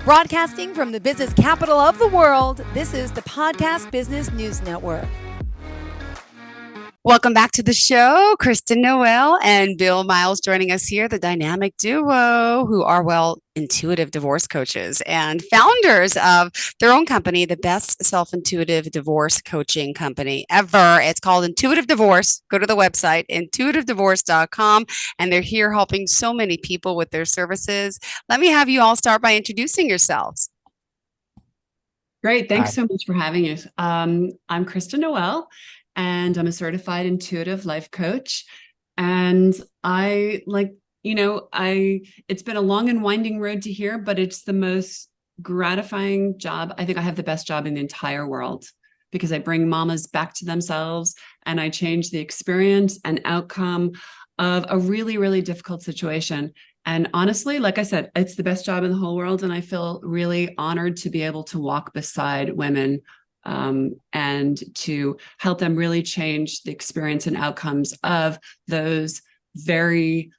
Broadcasting from the business capital of the world, this is the Podcast Business News Network. Welcome back to the show. Kristen, Noel, and Bill Miles joining us here, the dynamic duo who are, intuitive divorce coaches and founders of their own company, the best self-intuitive divorce coaching company ever. It's called Intuitive Divorce. Go to the website, intuitivedivorce.com, and they're here helping so many people with their services. Let me have you all start by introducing yourselves. Great. Thanks so much for having us. I'm Kristen Noel, and I'm a certified intuitive life coach. And it's been a long and winding road to here, but it's the most gratifying job. I think I have the best job in the entire world because I bring mamas back to themselves and I change the experience and outcome of a really, really difficult situation. And honestly, like I said, it's the best job in the whole world. And I feel really honored to be able to walk beside women and to help them really change the experience and outcomes of those very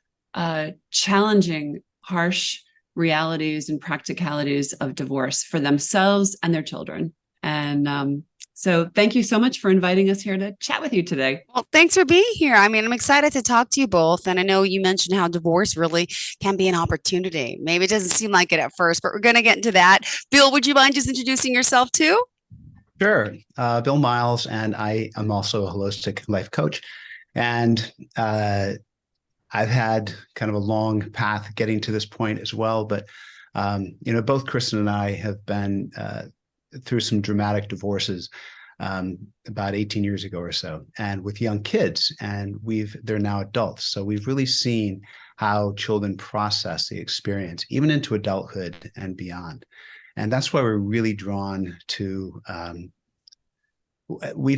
challenging, harsh realities and practicalities of divorce for themselves and their children. And so thank you so much for inviting us here to chat with you today. Well, thanks for being here. I mean, I'm excited to talk to you both. And I know you mentioned how divorce really can be an opportunity. Maybe it doesn't seem like it at first, but we're going to get into that. Bill, would you mind just introducing yourself too? Sure. Bill Miles, and I am also a holistic life coach. And I've had kind of a long path getting to this point as well. But, both Kristen and I have been through some dramatic divorces about 18 years ago or so, and with young kids, and they're now adults. So we've really seen how children process the experience, even into adulthood and beyond. And that's why we're really drawn to, we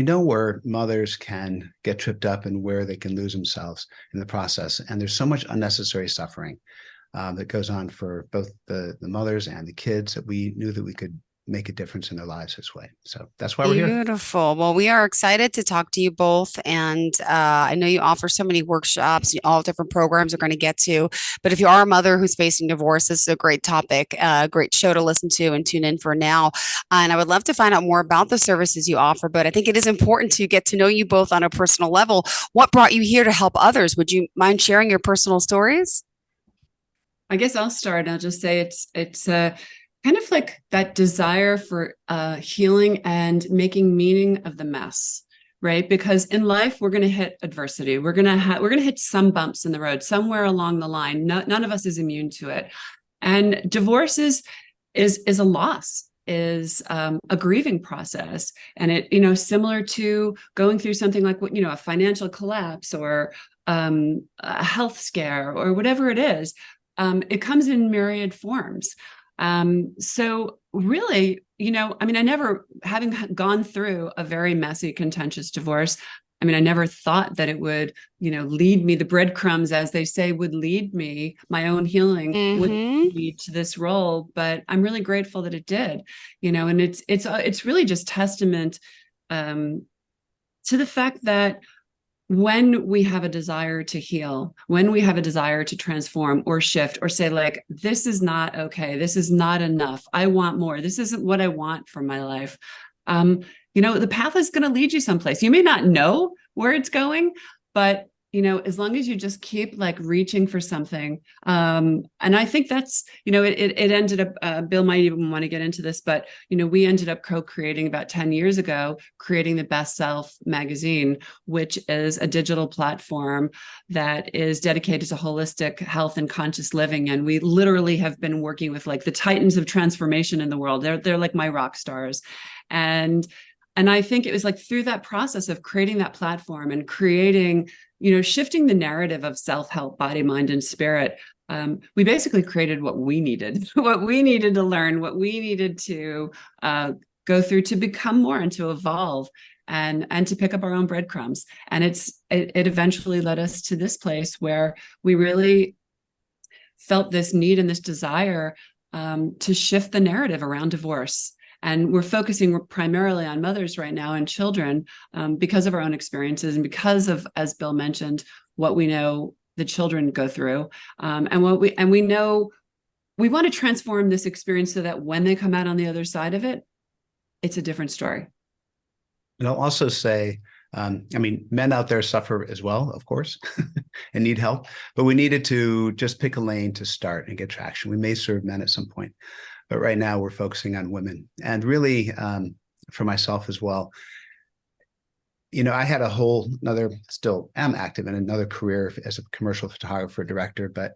know where mothers can get tripped up and where they can lose themselves in the process. And there's so much unnecessary suffering that goes on for both the mothers and the kids that we knew that we could make a difference in their lives this way. So that's why we're here. Beautiful. Well, we are excited to talk to you both. And I know you offer so many workshops, all different programs we're going to get to. But if you are a mother who's facing divorce, this is a great topic, great show to listen to and tune in for now. And I would love to find out more about the services you offer. But I think it is important to get to know you both on a personal level. What brought you here to help others? Would you mind sharing your personal stories? I guess I'll start. I'll just say it's kind of like that desire for healing and making meaning of the mess, right? Because in life, we're going to hit adversity. We're going to hit some bumps in the road somewhere along the line. None of us is immune to it. And divorce is a loss, is a grieving process. And it, similar to going through something like, a financial collapse or a health scare or whatever it is, it comes in myriad forms. So really, I never, having gone through a very messy, contentious divorce, I never thought that it would, lead me, the breadcrumbs, as they say, would lead me, my own healing would lead me to this role. But I'm really grateful that it did, and it's really just testament, to the fact that when we have a desire to heal, when we have a desire to transform or shift or say, like, this is not okay, this is not enough, I want more, this isn't what I want for my life, the path is going to lead you someplace. You may not know where it's going, but as long as you just keep reaching for something. And I think that's, it ended up, Bill might even want to get into this, but, we ended up co-creating about 10 years ago, creating the Best Self magazine, which is a digital platform that is dedicated to holistic health and conscious living. And we literally have been working with the titans of transformation in the world. They're like my rock stars. And I think it was through that process of creating that platform and creating, shifting the narrative of self-help, body, mind, and spirit. We basically created what we needed, what we needed to learn, what we needed to go through to become more and to evolve and to pick up our own breadcrumbs. And it eventually led us to this place where we really felt this need and this desire to shift the narrative around divorce. And we're focusing primarily on mothers right now and children because of our own experiences and because of, as Bill mentioned, what we know the children go through, and we know we want to transform this experience so that when they come out on the other side of it, it's a different story. And I'll also say, men out there suffer as well, of course, and need help, but we needed to just pick a lane to start and get traction. We may serve men at some point, but right now we're focusing on women. And really, for myself as well, I had still am active in another career as a commercial photographer, director, but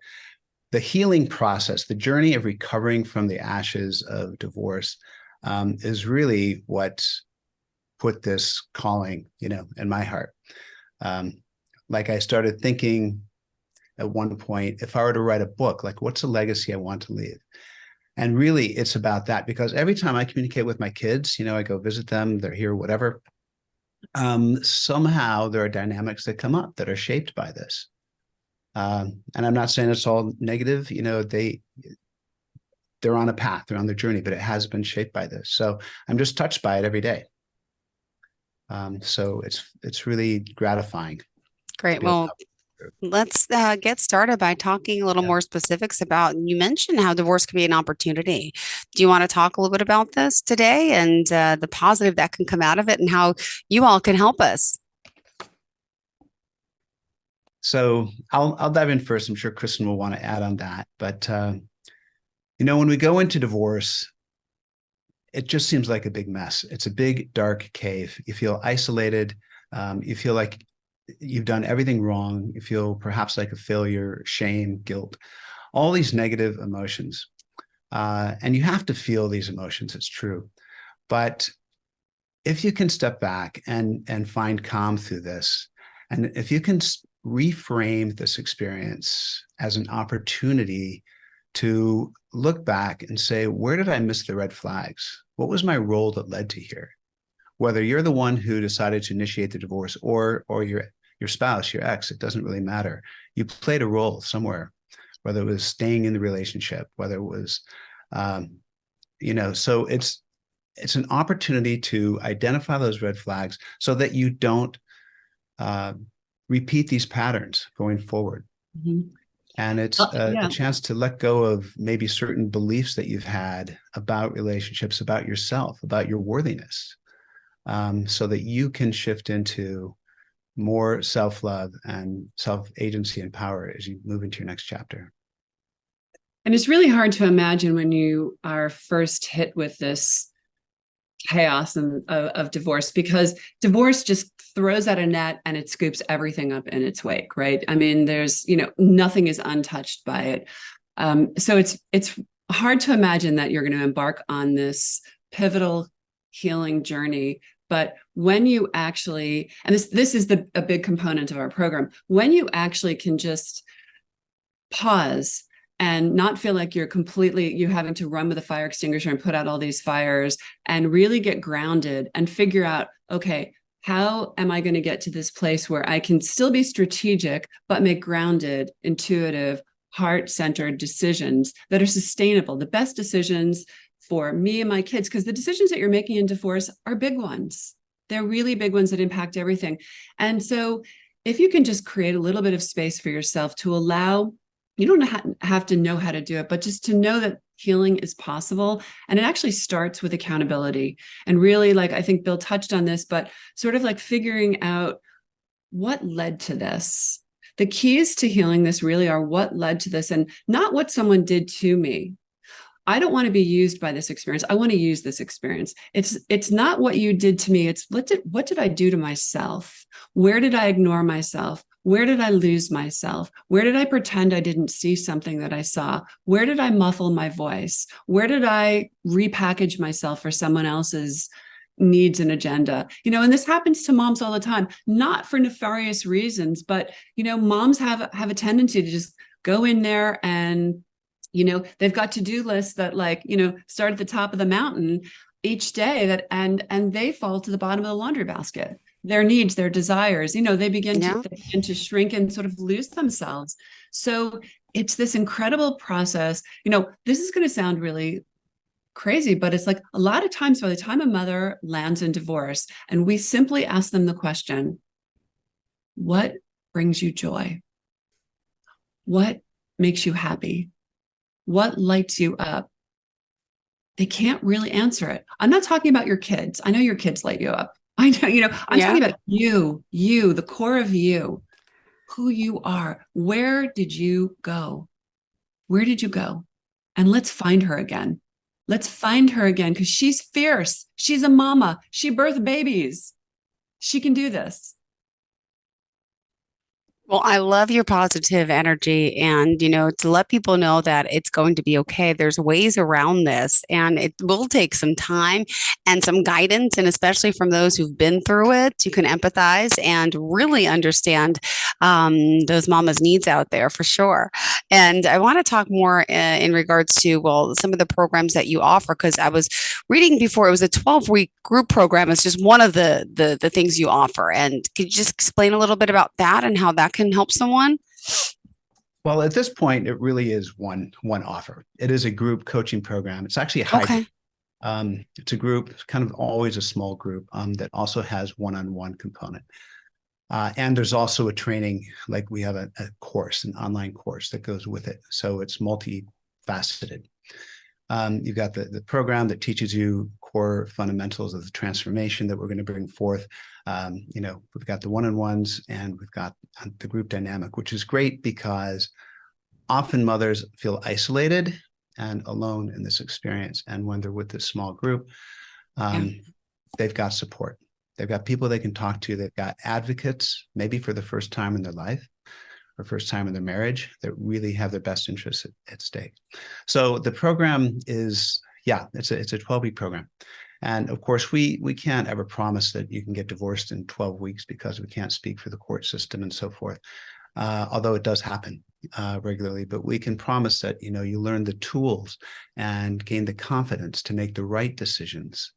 the healing process, the journey of recovering from the ashes of divorce, is really what put this calling, in my heart. Like I started thinking at one point, if I were to write a book, like what's the legacy I want to leave? And really it's about that, because every time I communicate with my kids, I go visit them, they're here, whatever. Somehow there are dynamics that come up that are shaped by this. And I'm not saying it's all negative, they're on a path, they're on their journey, but it has been shaped by this. So I'm just touched by it every day. So it's really gratifying. Great. Well, let's get started by talking a little more specifics about, you mentioned how divorce can be an opportunity. Do you want to talk a little bit about this today and the positive that can come out of it and how you all can help us? So I'll dive in first. I'm sure Kristen will want to add on that. But, when we go into divorce, it just seems like a big mess. It's a big, dark cave. You feel isolated. You feel like you've done everything wrong. You feel perhaps like a failure, shame, guilt, all these negative emotions. And you have to feel these emotions. It's true. But if you can step back and find calm through this, and if you can reframe this experience as an opportunity to look back and say, where did I miss the red flags? What was my role that led to here? Whether you're the one who decided to initiate the divorce or your spouse, your ex, it doesn't really matter. You played a role somewhere, whether it was staying in the relationship, whether it was, so it's an opportunity to identify those red flags so that you don't repeat these patterns going forward. Mm-hmm. And it's a chance to let go of maybe certain beliefs that you've had about relationships, about yourself, about your worthiness, so that you can shift into more self-love and self-agency and power as you move into your next chapter. And it's really hard to imagine when you are first hit with this chaos of divorce, because divorce just throws out a net and it scoops everything up in its wake, right? I mean, there's, nothing is untouched by it. So it's hard to imagine that you're going to embark on this pivotal healing journey. But when you actually, and this is a big component of our program, when you actually can just pause and not feel like you're having to run with a fire extinguisher and put out all these fires, and really get grounded and figure out, okay, how am I going to get to this place where I can still be strategic, but make grounded, intuitive, heart-centered decisions that are sustainable, the best decisions for me and my kids, because the decisions that you're making in divorce are big ones. They're really big ones that impact everything. And so if you can just create a little bit of space for yourself to allow, you don't have to know how to do it, but just to know that healing is possible. And it actually starts with accountability. And really, like, I think Bill touched on this, but sort of like figuring out what led to this. The keys to healing this really are what led to this, and not what someone did to me. I don't want to be used by this experience. I want to use this experience. It's not what you did to me. It's what did I do to myself? Where did I ignore myself? Where did I lose myself? Where did I pretend I didn't see something that I saw? Where did I muffle my voice? Where did I repackage myself for someone else's needs and agenda? And this happens to moms all the time, not for nefarious reasons, but, moms have a tendency to just go in there and, they've got to-do lists that start at the top of the mountain each day and they fall to the bottom of the laundry basket. Their needs, their desires, they begin to shrink and sort of lose themselves. So it's this incredible process. This is going to sound really crazy, but it's like a lot of times by the time a mother lands in divorce and we simply ask them the question, what brings you joy? What makes you happy? what lights you up, they can't really answer it. I'm not talking about your kids. I know your kids light you up. I know, I'm talking about you, the core of you, who you are. Where did you go? Where did you go? And let's find her again. Let's find her again, because she's fierce. She's a mama. She birthed babies. She can do this. Well, I love your positive energy and, to let people know that it's going to be okay. There's ways around this and it will take some time and some guidance. And especially from those who've been through it, you can empathize and really understand those mamas' needs out there for sure. And I want to talk more in regards to, well, some of the programs that you offer, because I was reading before it was a 12-week group program. It's just one of the things you offer. And could you just explain a little bit about that and how that can help someone? Well, at this point, it really is one offer. It is a group coaching program. It's actually a hybrid. Okay. It's a group, kind of always a small group that also has one-on-one component. And there's also a training, like we have a course, an online course that goes with it. So it's multifaceted. You've got the program that teaches you core fundamentals of the transformation that we're going to bring forth. We've got the one-on-ones and we've got the group dynamic, which is great because often mothers feel isolated and alone in this experience. And when they're with this small group, they've got support. They've got people they can talk to. They've got advocates, maybe for the first time in their life or first time in their marriage, that really have their best interests at stake. So the program is, it's a 12-week program. And of course, we can't ever promise that you can get divorced in 12 weeks because we can't speak for the court system and so forth, although it does happen regularly. But we can promise that, you learn the tools and gain the confidence to make the right decisions,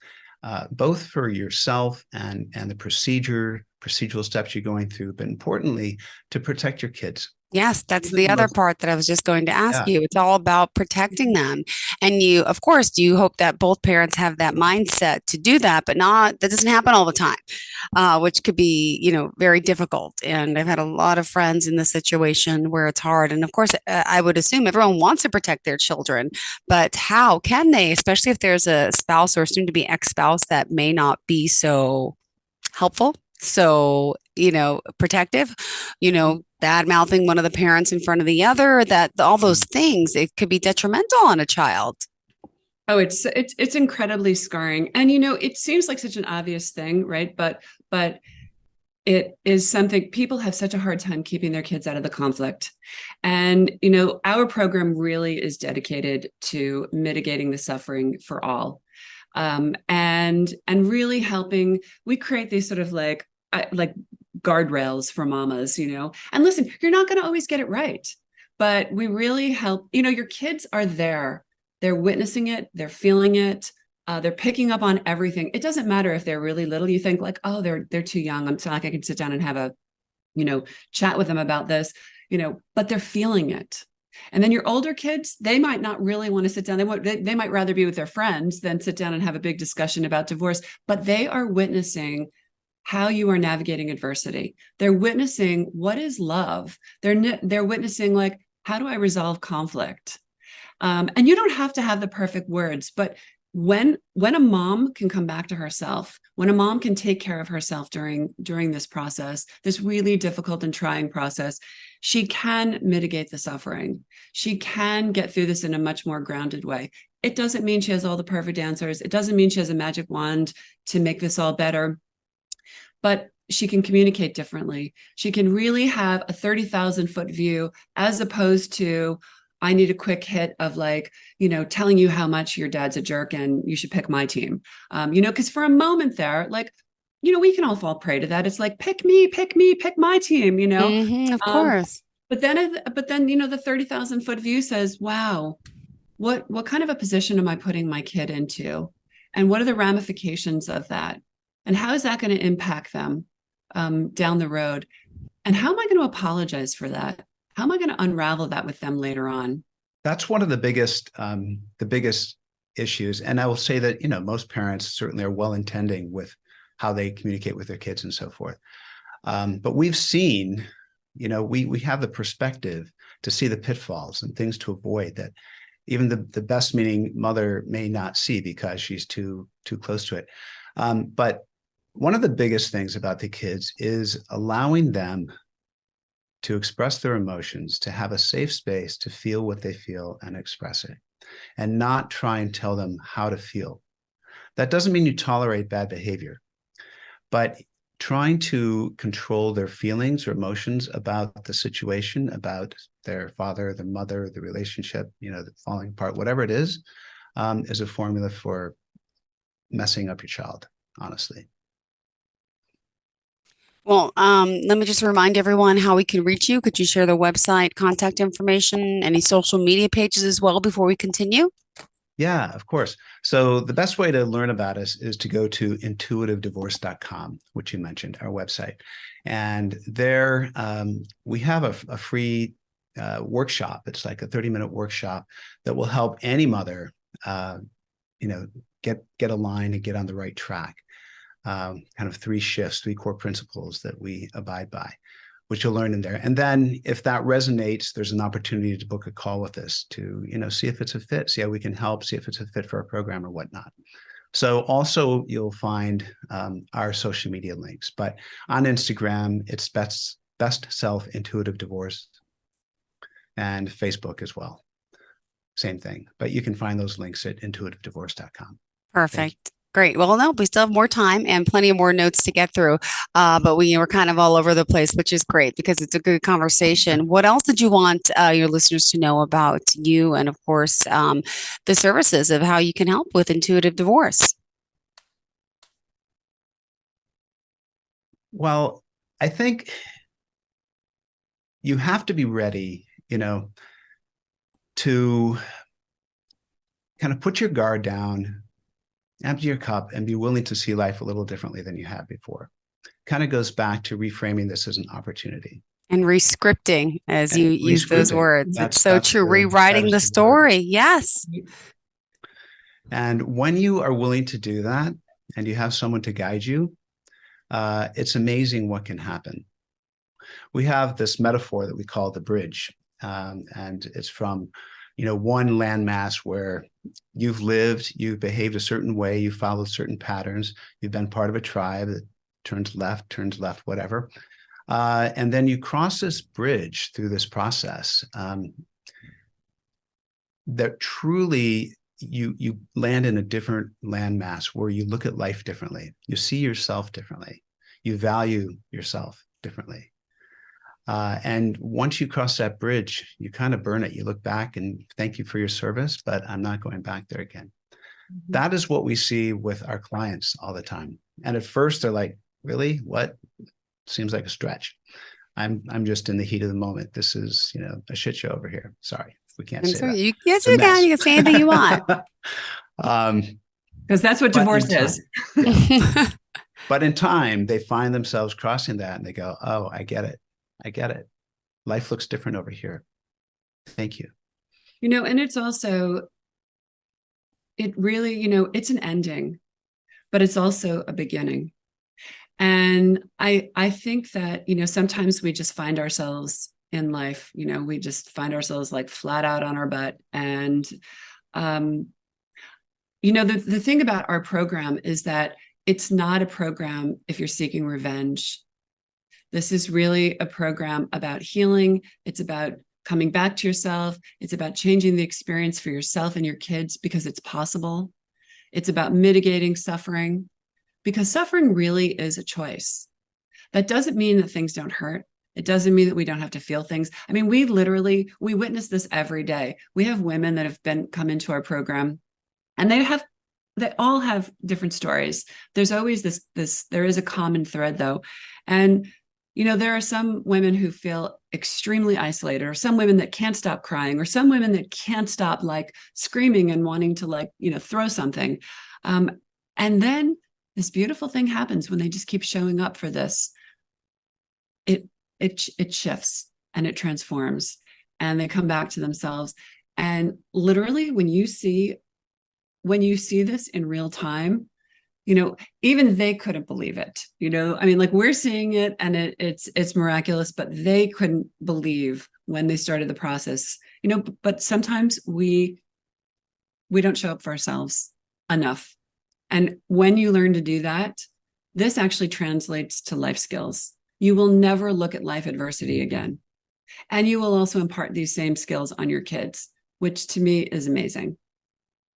both for yourself and the procedural steps you're going through, but importantly, to protect your kids. Yes, that's the other part that I was just going to ask you. It's all about protecting them. And you, of course, do you hope that both parents have that mindset to do that, but that doesn't happen all the time, which could be, very difficult. And I've had a lot of friends in this situation where it's hard. And of course, I would assume everyone wants to protect their children, but how can they, especially if there's a spouse or soon to be ex-spouse that may not be so helpful? So, protective, bad mouthing one of the parents in front of the other, that all those things, it could be detrimental on a child. Oh, it's incredibly scarring. And, it seems like such an obvious thing, right? But it is something people have such a hard time keeping their kids out of the conflict. And, our program really is dedicated to mitigating the suffering for all. And really helping. We create these sort of like guardrails for mamas, and listen, you're not going to always get it right, but we really help. Your kids are there. They're witnessing it. They're feeling it. They're picking up on everything. It doesn't matter if they're really little. You think like, oh, they're too young. I'm not like I can sit down and have a, chat with them about this, but they're feeling it. And then your older kids, they might not really want to sit down. They might rather be with their friends than sit down and have a big discussion about divorce, but they are witnessing how you are navigating adversity. They're witnessing what is love. They're witnessing like, how do I resolve conflict? And you don't have to have the perfect words, but when a mom can come back to herself, when a mom can take care of herself during this process, this really difficult and trying process, she can mitigate the suffering. She can get through this in a much more grounded way. It doesn't mean she has all the perfect answers. It doesn't mean she has a magic wand to make this all better. But she can communicate differently. She can really have a 30,000-foot view, as opposed to, I need a quick hit of telling you how much your dad's a jerk and you should pick my team. Because for a moment there, we can all fall prey to that. It's like, pick me, pick my team, Of course. But then, the 30,000-foot view says, wow, what kind of a position am I putting my kid into? And what are the ramifications of that? And how is that going to impact them down the road? And how am I going to apologize for that? How am I going to unravel that with them later on? That's one of the biggest issues. And I will say that, most parents certainly are well-intending with how they communicate with their kids and so forth. But we've seen, we have the perspective to see the pitfalls and things to avoid that. even the best meaning mother may not see because she's too close to it. But one of the biggest things about the kids is allowing them to express their emotions, to have a safe space to feel what they feel and express it, and not try and tell them how to feel. That doesn't mean you tolerate bad behavior, but trying to control their feelings or emotions about the situation, about their father, their mother, the relationship, falling apart, whatever it is a formula for messing up your child, honestly. Well, let me just remind everyone how we can reach you. Could you share the website, contact information, any social media pages as well before we continue? Yeah, of course. So the best way to learn about us is to go to intuitivedivorce.com, which you mentioned, our website. And there we have a free workshop. It's like a 30-minute workshop that will help any mother, get aligned and get on the right track. Kind of 3 shifts, 3 core principles that we abide by, which you'll learn in there. And then if that resonates, there's an opportunity to book a call with us to, see if it's a fit, see how we can help, see if it's a fit for our program or whatnot. So also you'll find our social media links, but on Instagram, it's best self intuitive divorce, and Facebook as well. Same thing, but you can find those links at intuitivedivorce.com. Perfect. Great. Well, no, we still have more time and plenty of more notes to get through. But we're kind of all over the place, which is great because it's a good conversation. What else did you want your listeners to know about you and, of course, the services of how you can help with intuitive divorce? Well, I think you have to be ready, to kind of put your guard down, empty your cup, and be willing to see life a little differently than you had before. Kind of goes back to reframing this as an opportunity. And rescripting, as you use those words. It's so true. Rewriting the story. Yes. And when you are willing to do that and you have someone to guide you, it's amazing what can happen. We have this metaphor that we call the bridge. And it's from, one landmass where you've lived, you've behaved a certain way, you followed certain patterns, you've been part of a tribe that turns left, whatever. And then you cross this bridge through this process that truly you land in a different landmass where you look at life differently. You see yourself differently. You value yourself differently. And once you cross that bridge, you kind of burn it. You look back and thank you for your service, but I'm not going back there again. Mm-hmm. That is what we see with our clients all the time. And at first they're like, really? What? Seems like a stretch. I'm just in the heat of the moment. This is, a shit show over here. Sorry, we can't say that. Yes, you can. You can say anything you want. Because that's what divorce is. Yeah. But in time, they find themselves crossing that and they go, oh, I get it. Life looks different over here. Thank you. And it's also, it really, it's an ending, but it's also a beginning. And I think that, sometimes we just find ourselves in life, we just find ourselves like flat out on our butt. And, the thing about our program is that it's not a program if you're seeking revenge. This is really a program about healing. It's about coming back to yourself. It's about changing the experience for yourself and your kids because it's possible. It's about mitigating suffering because suffering really is a choice. That doesn't mean that things don't hurt. It doesn't mean that we don't have to feel things. I mean, we witness this every day. We have women that have come into our program and they all have different stories. There's always there is a common thread though. And there are some women who feel extremely isolated, or some women that can't stop crying, or some women that can't stop like screaming and wanting to throw something. And then this beautiful thing happens when they just keep showing up for this. It shifts and it transforms and they come back to themselves. And literally when you see this in real time, even they couldn't believe it, I mean, we're seeing it and it's miraculous, but they couldn't believe when they started the process, but sometimes we we don't show up for ourselves enough. And when you learn to do that, this actually translates to life skills. You will never look at life adversity again. And you will also impart these same skills on your kids, which to me is amazing.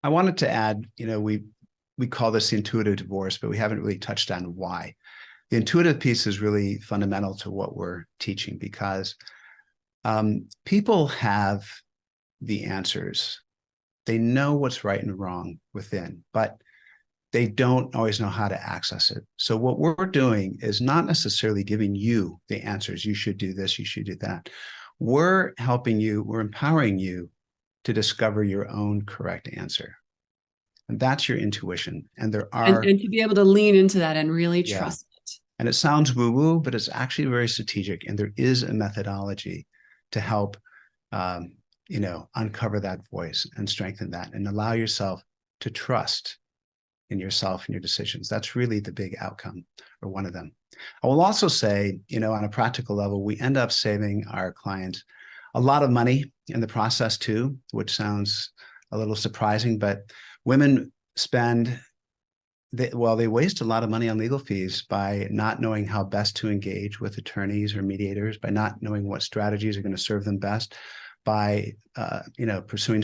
I wanted to add, we call this the intuitive divorce, but we haven't really touched on why. The intuitive piece is really fundamental to what we're teaching, because people have the answers. They know what's right and wrong within, but they don't always know how to access it. So what we're doing is not necessarily giving you the answers. You should do this, you should do that. We're helping you, we're empowering you to discover your own correct answer. And that's your intuition. And there are... And to be able to lean into that and really trust it. And it sounds woo-woo, but it's actually very strategic. And there is a methodology to help, uncover that voice and strengthen that and allow yourself to trust in yourself and your decisions. That's really the big outcome, or one of them. I will also say, on a practical level, we end up saving our clients a lot of money in the process too, which sounds a little surprising, but women they waste a lot of money on legal fees by not knowing how best to engage with attorneys or mediators, by not knowing what strategies are going to serve them best, by pursuing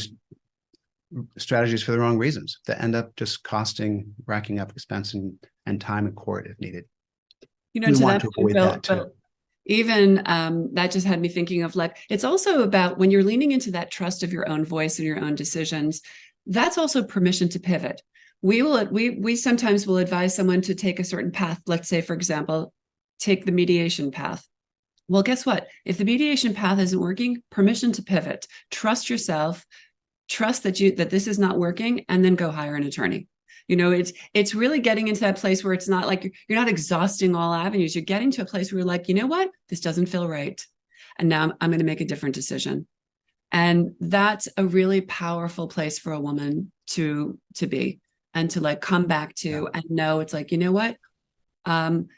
strategies for the wrong reasons that end up just racking up expense and time in court if needed. We want to avoid that too. Even that just had me thinking of, like, it's also about when you're leaning into that trust of your own voice and your own decisions, that's also permission to pivot. We sometimes will advise someone to take a certain path. Let's say, for example, take the mediation path. Well, guess what? If the mediation path isn't working, permission to pivot. Trust yourself. Trust that this is not working, and then go hire an attorney. It's really getting into that place where it's not like you're not exhausting all avenues. You're getting to a place where you're like, you know what? This doesn't feel right. And now I'm going to make a different decision. And that's a really powerful place for a woman to be, and to like come back to and know it's like, you know what?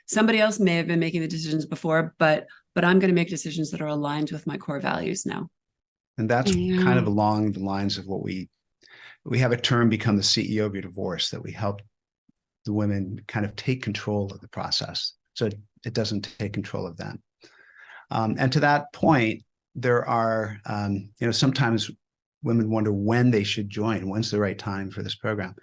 Somebody else may have been making the decisions before, but I'm going to make decisions that are aligned with my core values now. And that's kind of along the lines of what we have a term, become the CEO of your divorce, that we help the women kind of take control of the process, so it doesn't take control of them. And to that point, there are, sometimes women wonder when they should join, when's the right time for this program.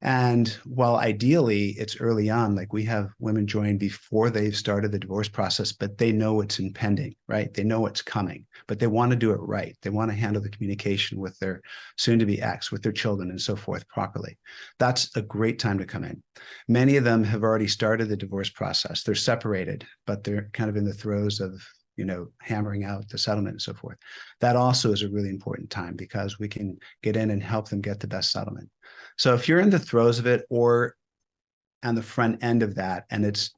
And while ideally it's early on, like we have women join before they've started the divorce process, but they know it's impending, right? They know it's coming, but they want to do it right. They want to handle the communication with their soon-to-be ex, with their children and so forth properly. That's a great time to come in. Many of them have already started the divorce process. They're separated, but they're kind of in the throes of hammering out the settlement and so forth. That also is a really important time, because we can get in and help them get the best settlement. So if you're in the throes of it, or on the front end of that, and it's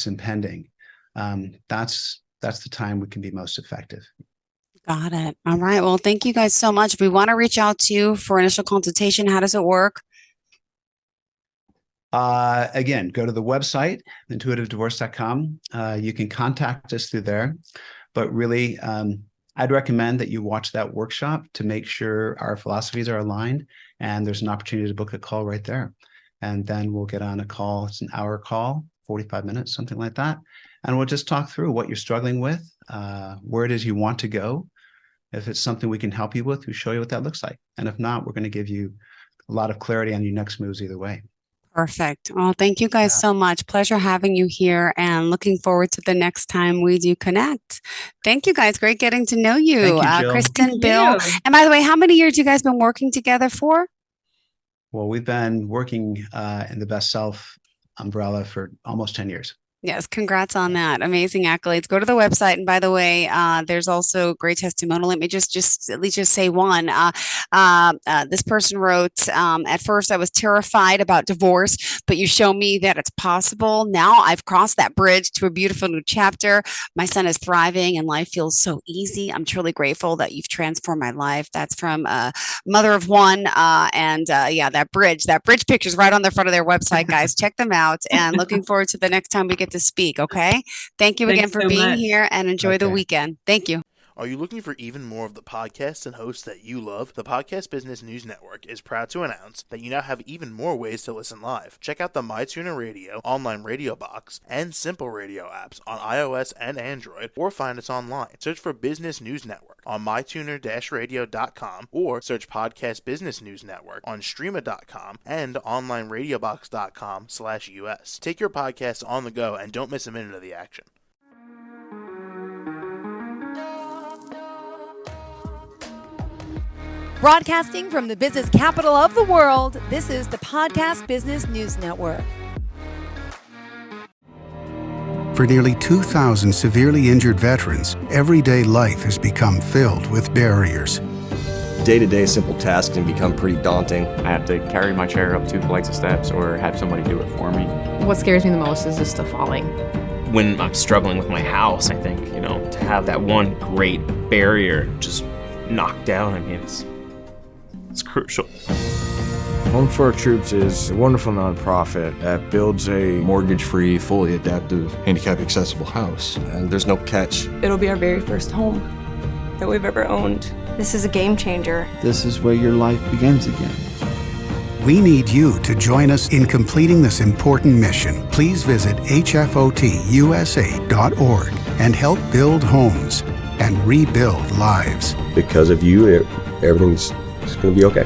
impending, that's the time we can be most effective. Got it. All right. Well, thank you guys so much. If we want to reach out to you for initial consultation, how does it work? Again, go to the website, intuitivedivorce.com. You can contact us through there, but really, I'd recommend that you watch that workshop to make sure our philosophies are aligned, and there's an opportunity to book a call right there. And then we'll get on a call. It's an hour call, 45 minutes, something like that. And we'll just talk through what you're struggling with, where it is you want to go. If it's something we can help you with, we'll show you what that looks like. And if not, we're going to give you a lot of clarity on your next moves either way. Perfect. Well, thank you guys so much. Pleasure having you here, and looking forward to the next time we do connect. Thank you guys. Great getting to know you. Thank you, Jill. Kristen, Bill. And by the way, how many years you guys been working together for? Well, we've been working in the Best Self umbrella for almost 10 years. Yes, congrats on that. Amazing accolades. Go to the website. And by the way, there's also great testimonial. Let me just at least just say one. This person wrote, at first I was terrified about divorce, but you show me that it's possible. Now I've crossed that bridge to a beautiful new chapter. My son is thriving and life feels so easy. I'm truly grateful that you've transformed my life. That's from mother of one. That bridge picture is right on the front of their website, guys. Check them out, and looking forward to the next time we get to speak. Okay. Thank you again for being here, and enjoy the weekend. Thank you. Are you looking for even more of the podcasts and hosts that you love? The Podcast Business News Network is proud to announce that you now have even more ways to listen live. Check out the MyTuner Radio, online radio box, and Simple Radio apps on iOS and Android, or find us online. Search for Business News Network on mytuner-radio.com, or search Podcast Business News Network on streama.com and onlineradiobox.com/US. Take your podcast on the go and don't miss a minute of the action. Broadcasting from the business capital of the world, this is the Podcast Business News Network. For nearly 2,000 severely injured veterans, everyday life has become filled with barriers. Day-to-day simple tasks can become pretty daunting. I have to carry my chair up 2 flights of steps or have somebody do it for me. What scares me the most is just the falling. When I'm struggling with my house, I think, to have that one great barrier just knocked down, it's crucial. Home for Our Troops is a wonderful nonprofit that builds a mortgage-free, fully adaptive, handicap-accessible house. And there's no catch. It'll be our very first home that we've ever owned. This is a game changer. This is where your life begins again. We need you to join us in completing this important mission. Please visit hfotusa.org and help build homes and rebuild lives. Because of you, everything's going to be okay.